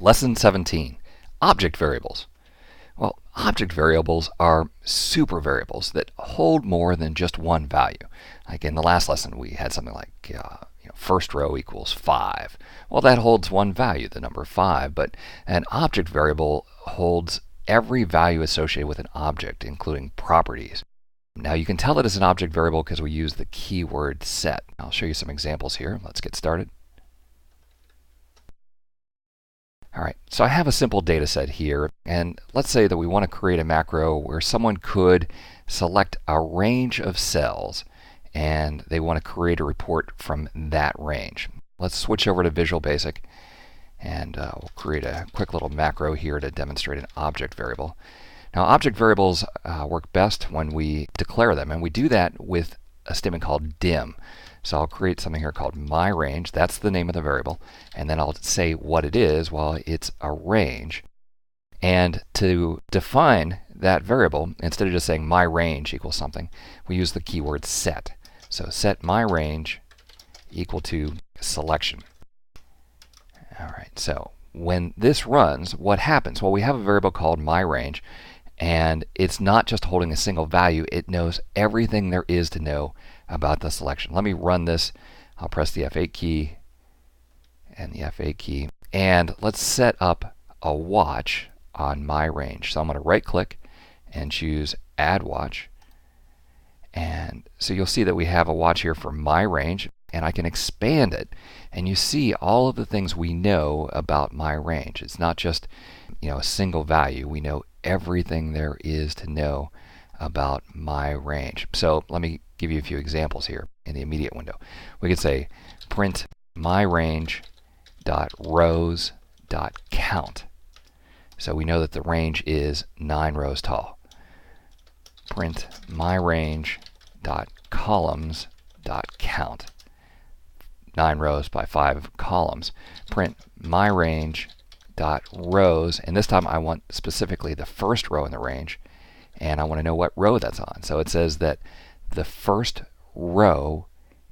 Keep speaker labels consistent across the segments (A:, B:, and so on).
A: Lesson 17, Object Variables. Well, object variables are super variables that hold more than just one value. Like in the last lesson, we had something like first row equals 5. Well, that holds one value, the number 5, but an object variable holds every value associated with an object, including properties. Now you can tell that it's an object variable because we use the keyword set. I'll show you some examples here. Let's get started. Alright, so I have a simple data set here, and let's say that we want to create a macro where someone could select a range of cells and they want to create a report from that range. Let's switch over to Visual Basic and we'll create a quick little macro here to demonstrate an object variable. Now object variables work best when we declare them, and we do that with a statement called dim. So I'll create something here called myRange, that's the name of the variable, and then I'll say what it is. Well, it's a range. And to define that variable, instead of just saying myRange equals something, we use the keyword set. So set myRange equal to selection. Alright, so when this runs, what happens? Well, we have a variable called myRange, and it's not just holding a single value, it knows everything there is to know about the selection. Let me run this. I'll press the F8 key and the F8 key, and let's set up a watch on myRange. So I'm going to right click and choose Add Watch, and so you'll see that we have a watch here for myRange, and I can expand it, and you see all of the things we know about myRange. It's not just a single value. We know everything there is to know about myRange. So let me give you a few examples here in the immediate window. We could say print myRange.rows.count. So we know that the range is 9 rows tall. Print myRange.columns.count. 9 rows by 5 columns. Print myRange.rows, and this time I want specifically the first row in the range, and I want to know what row that's on. So it says that the first row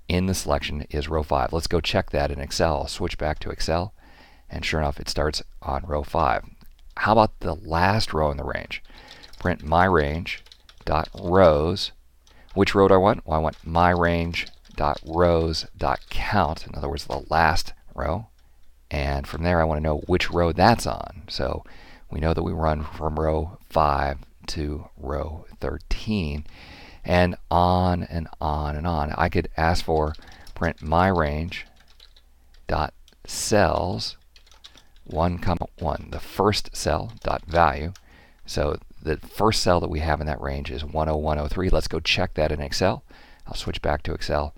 A: in the selection is row 5. Let's go check that in Excel. I'll switch back to Excel, and sure enough, it starts on row 5. How about the last row in the range? Print myRange.rows. Which row do I want? Well, I want myRange.rows.count. In other words, the last row. And from there, I want to know which row that's on. So we know that we run from row 5 to row 13, and on and on and on. I could ask for print myRange.cells 1, 1, the first cell dot value. So the first cell that we have in that range is 10103. Let's go check that in Excel. I'll switch back to Excel,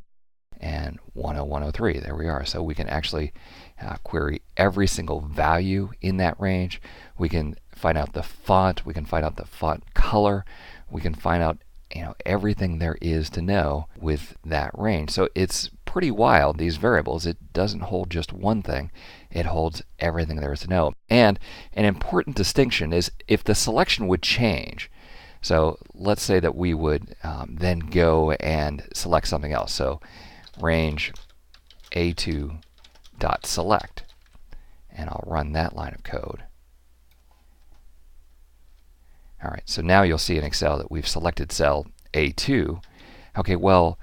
A: and 10103. There we are. So we can actually query every single value in that range. We can find out the font. We can find out the font color. We can find out everything there is to know with that range. So it's pretty wild, these variables. It doesn't hold just one thing. It holds everything there is to know. And an important distinction is if the selection would change. So let's say that we would then go and select something else. So range A2.select, and I'll run that line of code. Alright, so now you'll see in Excel that we've selected cell A2. Okay, well,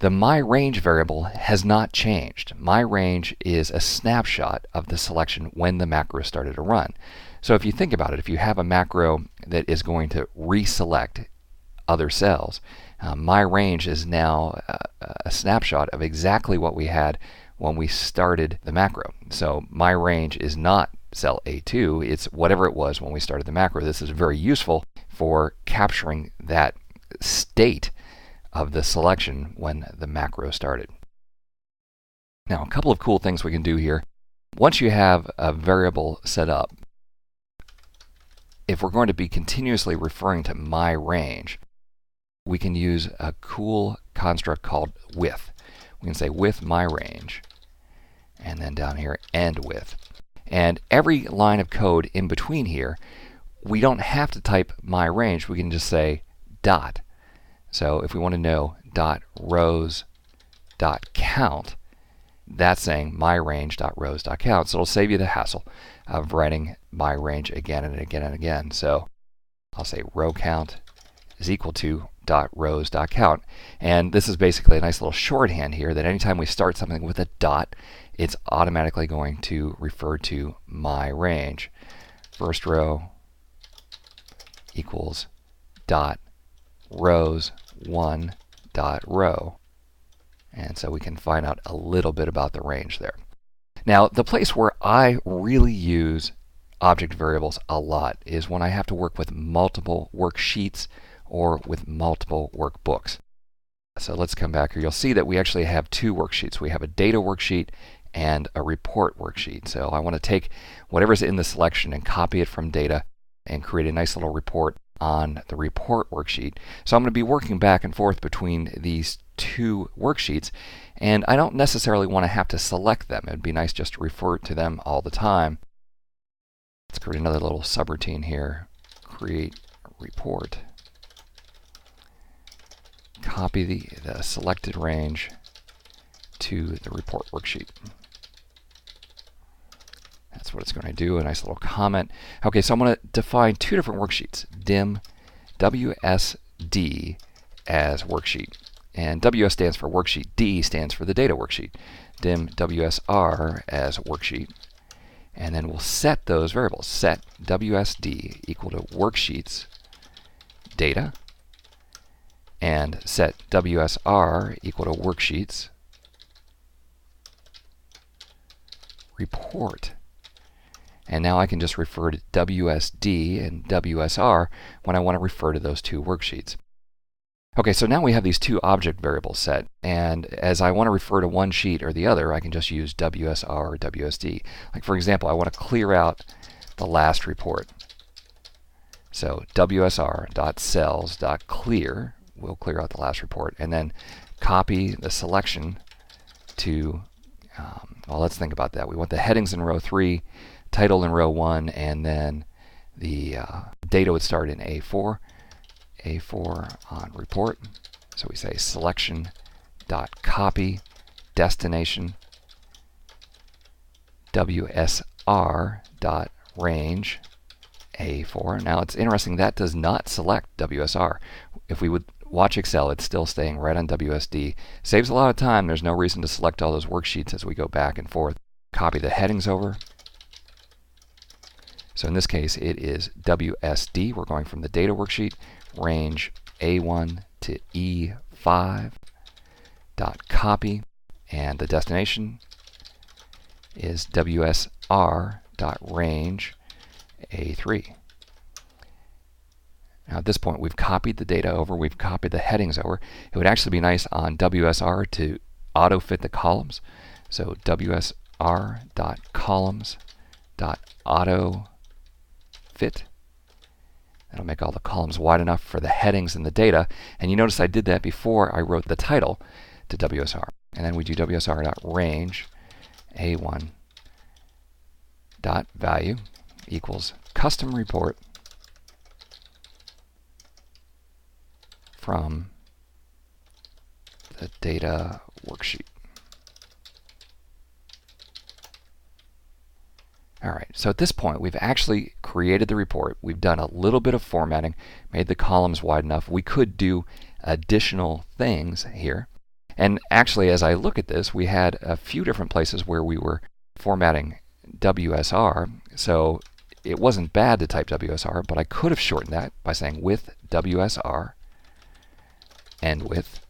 A: the myRange variable has not changed. myRange is a snapshot of the selection when the macro started to run. So if you think about it, if you have a macro that is going to reselect other cells, myRange is now a snapshot of exactly what we had when we started the macro. So myRange is not cell A2, it's whatever it was when we started the macro. This is very useful for capturing that state of the selection when the macro started. Now, a couple of cool things we can do here. Once you have a variable set up, if we're going to be continuously referring to myRange, we can use a cool construct called with. We can say with myRange, and then down here end with. And every line of code in between here, we don't have to type myRange. We can just say dot. So if we want to know dot rows dot count, that's saying myrange.rows.count. So it'll save you the hassle of writing myrange again and again and again. So I'll say row count is equal to .rows.count. And this is basically a nice little shorthand here that anytime we start something with a dot, it's automatically going to refer to my range. First row equals dot rows 1 dot row. And so we can find out a little bit about the range there. Now, the place where I really use object variables a lot is when I have to work with multiple worksheets or with multiple workbooks. So let's come back here. You'll see that we actually have two worksheets. We have a data worksheet and a report worksheet. So I want to take whatever's in the selection and copy it from data and create a nice little report on the report worksheet. So I'm going to be working back and forth between these two worksheets, and I don't necessarily want to have to select them. It'd be nice just to refer to them all the time. Let's create another little subroutine here. Create a report. Copy the selected range to the report worksheet. That's what it's going to do, a nice little comment. Okay, so I'm going to define two different worksheets, dim WSD as worksheet. And WS stands for worksheet, D stands for the data worksheet. Dim WSR as worksheet. And then we'll set those variables. Set WSD equal to worksheets data. And set WSR equal to worksheets report. And now I can just refer to WSD and WSR when I want to refer to those two worksheets. Okay, so now we have these two object variables set, and as I want to refer to one sheet or the other, I can just use WSR or WSD. Like for example, I want to clear out the last report. So WSR.cells.clear will clear out the last report, and then copy the selection to, well, let's think about that. We want the headings in row 3, title in row 1, and then the data would start in A4. A4 on report. So we say selection dot copy destination WSR dot range A4. Now it's interesting that does not select WSR. If we would watch Excel, it's still staying right on WSD. Saves a lot of time. There's no reason to select all those worksheets as we go back and forth. Copy the headings over. So in this case, it is WSD. We're going from the data worksheet, range A1 to E5 dot copy, and the destination is WSR dot range A3. Now at this point, we've copied the data over, we've copied the headings over. It would actually be nice on WSR to auto fit the columns. So WSR dot columns dot auto fit. That'll make all the columns wide enough for the headings and the data. And you notice I did that before I wrote the title to WSR. And then we do WSR.range A1 dot value equals custom report from the data worksheet. All right, so at this point, we've actually created the report. We've done a little bit of formatting, made the columns wide enough. We could do additional things here. And actually, as I look at this, we had a few different places where we were formatting WSR. So it wasn't bad to type WSR, but I could have shortened that by saying with WSR, end with,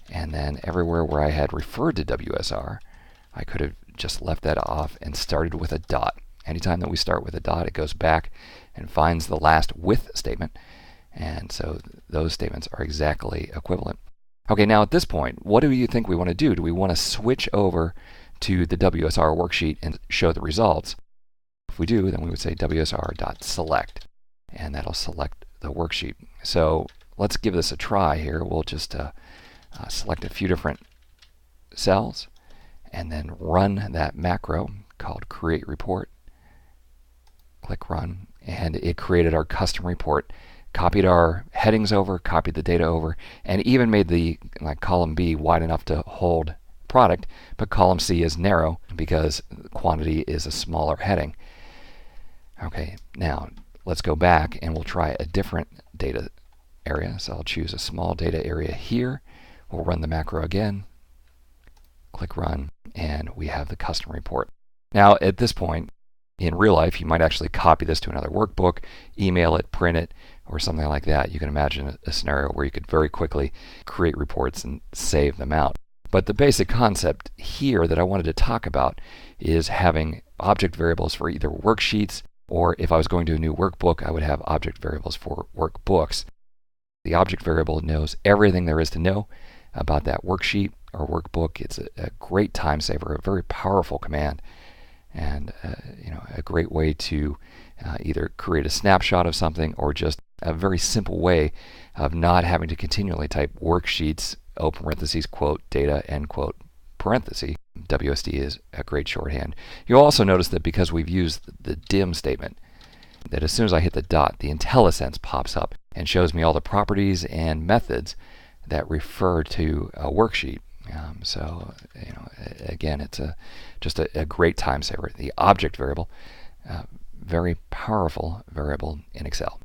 A: and then everywhere where I had referred to WSR, I could have just left that off and started with a dot. Anytime that we start with a dot, it goes back and finds the last with statement. And so those statements are exactly equivalent. Okay, now at this point, what do you think we want to do? Do we want to switch over to the WSR worksheet and show the results? If we do, then we would say WSR.select, and that'll select the worksheet. So let's give this a try here. We'll just select a few different cells and then run that macro called create report. Click run, and it created our custom report, copied our headings over, copied the data over, and even made the column B wide enough to hold product, but column C is narrow because quantity is a smaller heading. Okay, now let's go back and we'll try a different data area. So I'll choose a small data area here. We'll run the macro again, click run, and we have the custom report. Now at this point, in real life, you might actually copy this to another workbook, email it, print it, or something like that. You can imagine a scenario where you could very quickly create reports and save them out. But the basic concept here that I wanted to talk about is having object variables for either worksheets, or if I was going to a new workbook, I would have object variables for workbooks. The object variable knows everything there is to know about that worksheet or workbook. It's a great time saver, a very powerful command, and a great way to either create a snapshot of something or just a very simple way of not having to continually type worksheets, open parentheses, quote, data, end quote, parenthesis. WSD is a great shorthand. You'll also notice that because we've used the dim statement, that as soon as I hit the dot, the IntelliSense pops up and shows me all the properties and methods that refer to a worksheet. So again, it's just a great time saver. The object variable, very powerful variable in Excel.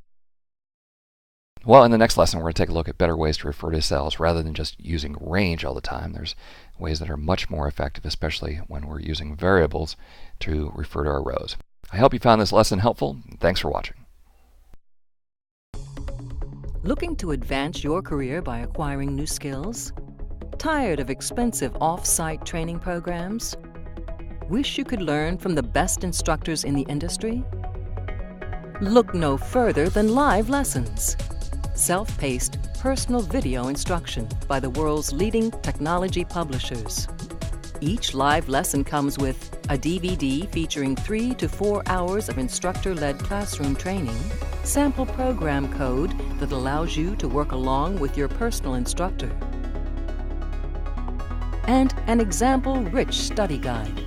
A: Well, in the next lesson, we're going to take a look at better ways to refer to cells rather than just using range all the time. There's ways that are much more effective, especially when we're using variables to refer to our rows. I hope you found this lesson helpful. Thanks for watching.
B: Looking to advance your career by acquiring new skills? Tired of expensive off-site training programs? Wish you could learn from the best instructors in the industry? Look no further than live lessons. Self-paced, personal video instruction by the world's leading technology publishers. Each live lesson comes with a DVD featuring 3 to 4 hours of instructor-led classroom training, sample program code that allows you to work along with your personal instructor, and an example-rich study guide.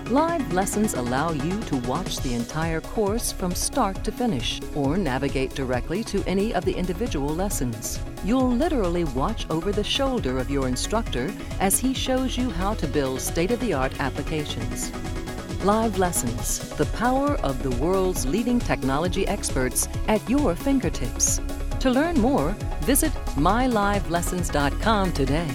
B: Live lessons allow you to watch the entire course from start to finish, or navigate directly to any of the individual lessons. You'll literally watch over the shoulder of your instructor as he shows you how to build state-of-the-art applications. Live lessons, the power of the world's leading technology experts at your fingertips. To learn more, visit mylivelessons.com today.